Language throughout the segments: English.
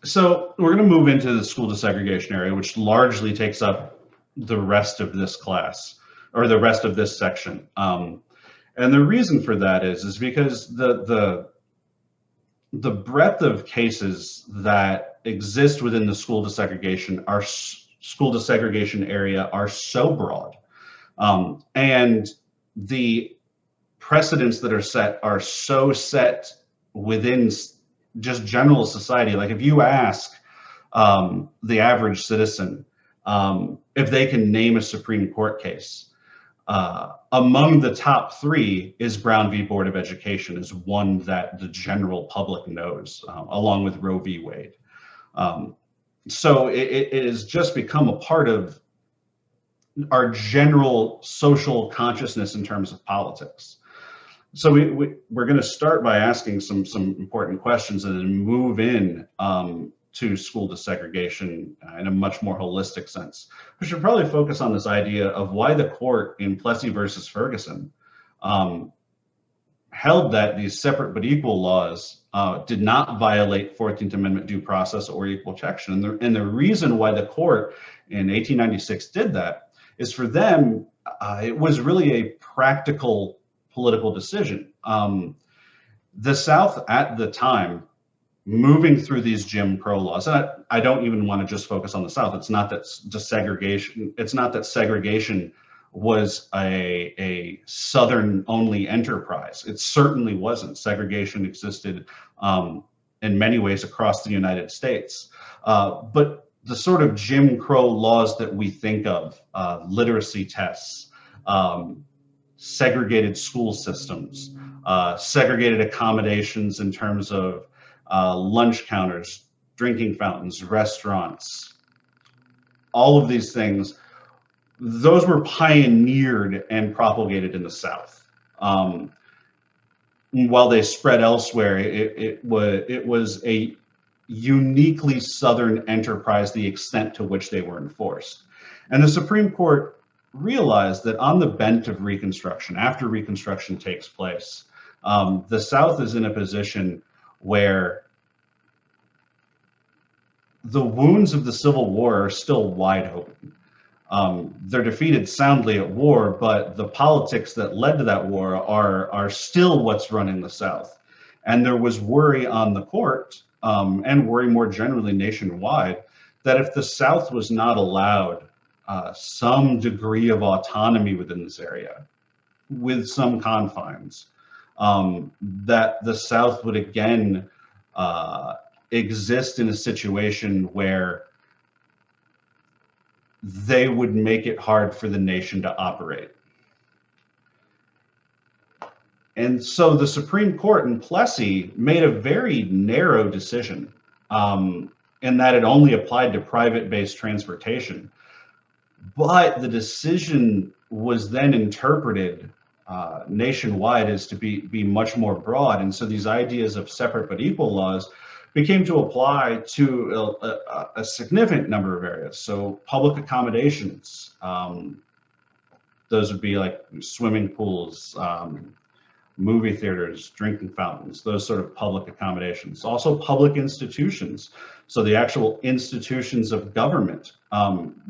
So we're going to move into the school desegregation area, which largely takes up the rest of this class or the rest of this section. And the reason for that is because the breadth of cases that exist within the school desegregation area are so broad, and the precedents that are so set within just general society. Like if you ask the average citizen if they can name a Supreme Court case, among the top three is Brown v. Board of Education, is one that the general public knows, along with Roe v. Wade. So it has just become a part of our general social consciousness in terms of politics. So we're going to start by asking some important questions and then move in to school desegregation in a much more holistic sense. We should probably focus on this idea of why the court in Plessy versus Ferguson held that these separate but equal laws did not violate 14th Amendment due process or equal protection. And the reason why the court in 1896 did that is, for them, it was really a practical political decision. The South at the time, moving through these Jim Crow laws, and I don't even want to just focus on the South. It's not that desegregation, it's not that segregation was a Southern only enterprise. It certainly wasn't. Segregation existed in many ways across the United States. But the sort of Jim Crow laws that we think of, literacy tests, segregated school systems, segregated accommodations in terms of lunch counters, drinking fountains, restaurants, all of these things, those were pioneered and propagated in the South. While they spread elsewhere, it was a uniquely Southern enterprise, the extent to which they were enforced. And the Supreme Court realized that on the bent of Reconstruction, after Reconstruction takes place, the South is in a position where the wounds of the Civil War are still wide open. They're defeated soundly at war, but the politics that led to that war are still what's running the South. And there was worry on the court, and worry more generally nationwide, that if the South was not allowed some degree of autonomy within this area, with some confines, that the South would again exist in a situation where they would make it hard for the nation to operate. And so the Supreme Court in Plessy made a very narrow decision, in that it only applied to private-based transportation. But the decision was then interpreted nationwide as to be much more broad. And so these ideas of separate but equal laws became to apply to a significant number of areas. So public accommodations, those would be like swimming pools, movie theaters, drinking fountains, those sort of public accommodations. Also public institutions. So the actual institutions of government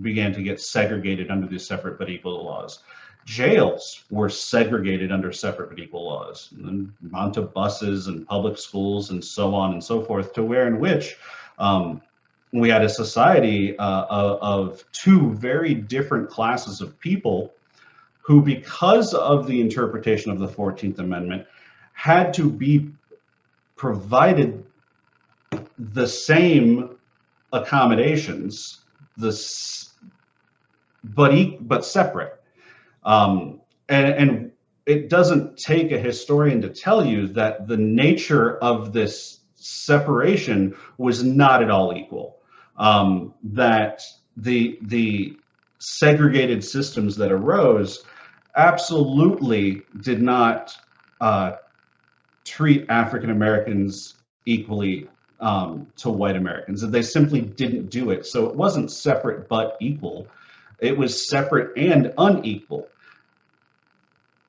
began to get segregated under these separate but equal laws. Jails were segregated under separate but equal laws, and onto buses and public schools and so on and so forth, to where in which we had a society of two very different classes of people who, because of the interpretation of the 14th Amendment, had to be provided the same accommodations, but separate. And it doesn't take a historian to tell you that the nature of this separation was not at all equal. That the segregated systems that arose absolutely did not treat African Americans equally to white Americans. They simply didn't do it. So it wasn't separate but equal. It was separate and unequal.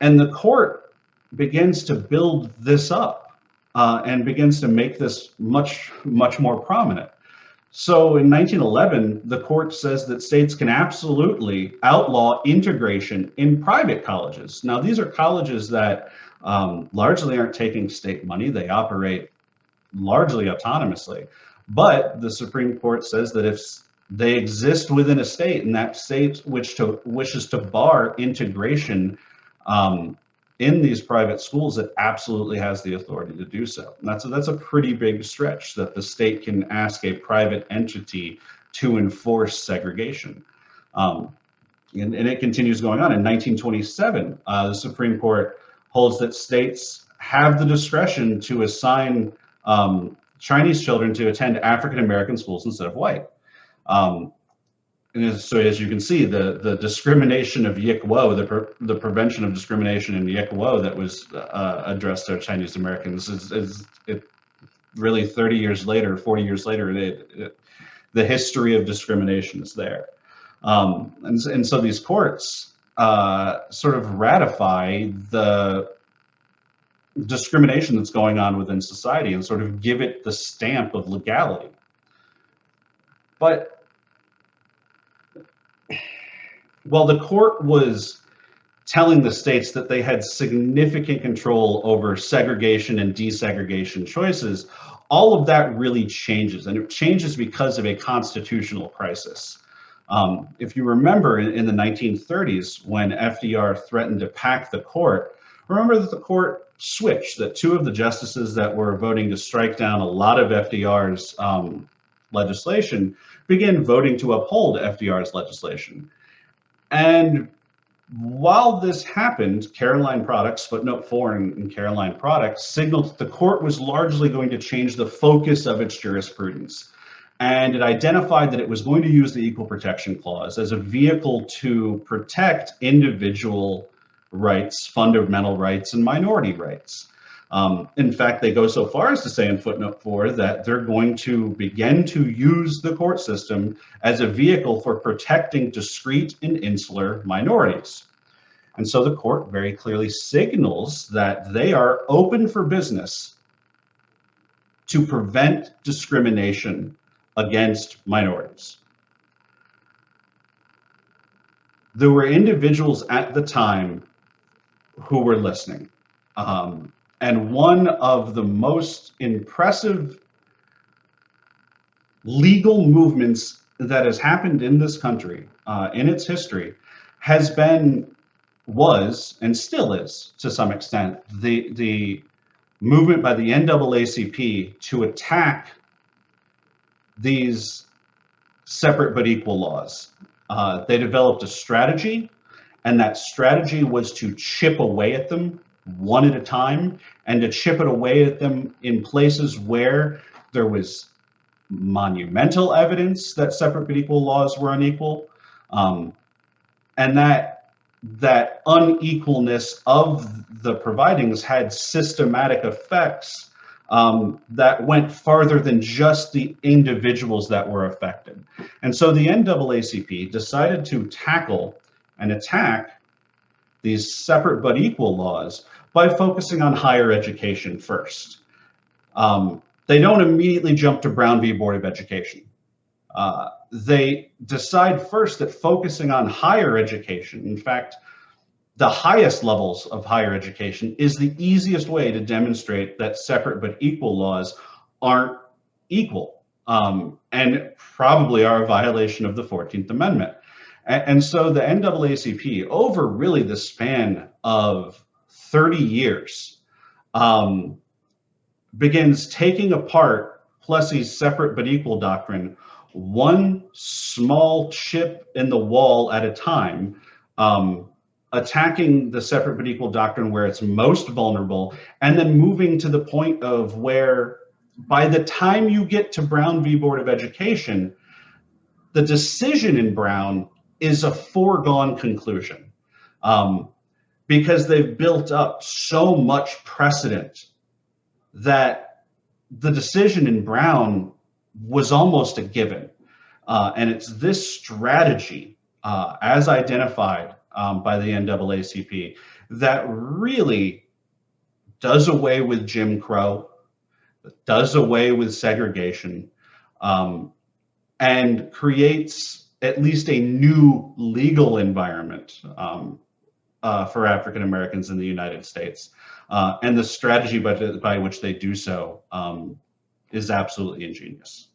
And the court begins to build this up and begins to make this much more prominent. So in 1911, the court says that states can absolutely outlaw integration in private colleges. Now, these are colleges that largely aren't taking state money. They operate largely autonomously. But the Supreme Court says that if they exist within a state and that state wishes to bar integration in these private schools, it absolutely has the authority to do so. And that's a pretty big stretch, that the state can ask a private entity to enforce segregation. And it continues going on. In 1927, the Supreme Court holds that states have the discretion to assign Chinese children to attend African American schools instead of white. And so as you can see, the discrimination of Yik Wo, the prevention of discrimination in Yik Wo that was addressed to Chinese Americans is it really 30 years later, 40 years later, the history of discrimination is there. And so these courts sort of ratify the discrimination that's going on within society and sort of give it the stamp of legality. But while the court was telling the states that they had significant control over segregation and desegregation choices, all of that really changes, and it changes because of a constitutional crisis. If you remember in the 1930s, when FDR threatened to pack the court, remember that the court switched, that two of the justices that were voting to strike down a lot of FDR's legislation began voting to uphold FDR's legislation. And while this happened, Caroline Products, footnote 4 in Caroline Products, signaled that the court was largely going to change the focus of its jurisprudence. And it identified that it was going to use the Equal Protection Clause as a vehicle to protect individual rights, fundamental rights, and minority rights. In fact, they go so far as to say in footnote 4 that they're going to begin to use the court system as a vehicle for protecting discrete and insular minorities. And so the court very clearly signals that they are open for business to prevent discrimination against minorities. There were individuals at the time who were listening. And one of the most impressive legal movements that has happened in this country in its history was, and still is to some extent, the movement by the NAACP to attack these separate but equal laws. They developed a strategy, and that strategy was to chip away at them one at a time, and to chip it away at them in places where there was monumental evidence that separate but equal laws were unequal, and that unequalness of the providings had systematic effects that went farther than just the individuals that were affected. And so the NAACP decided to tackle and attack these separate but equal laws by focusing on higher education first. They don't immediately jump to Brown v. Board of Education. They decide first that focusing on higher education, in fact, the highest levels of higher education, is the easiest way to demonstrate that separate but equal laws aren't equal, and probably are a violation of the 14th Amendment. And so the NAACP, over really the span of 30 years, begins taking apart Plessy's separate but equal doctrine, one small chip in the wall at a time, attacking the separate but equal doctrine where it's most vulnerable, and then moving to the point of where, by the time you get to Brown v. Board of Education, the decision in Brown is a foregone conclusion, because they've built up so much precedent that the decision in Brown was almost a given. And it's this strategy, as identified by the NAACP, that really does away with Jim Crow, does away with segregation, and creates at least a new legal environment for African Americans in the United States. And the strategy by which they do so is absolutely ingenious.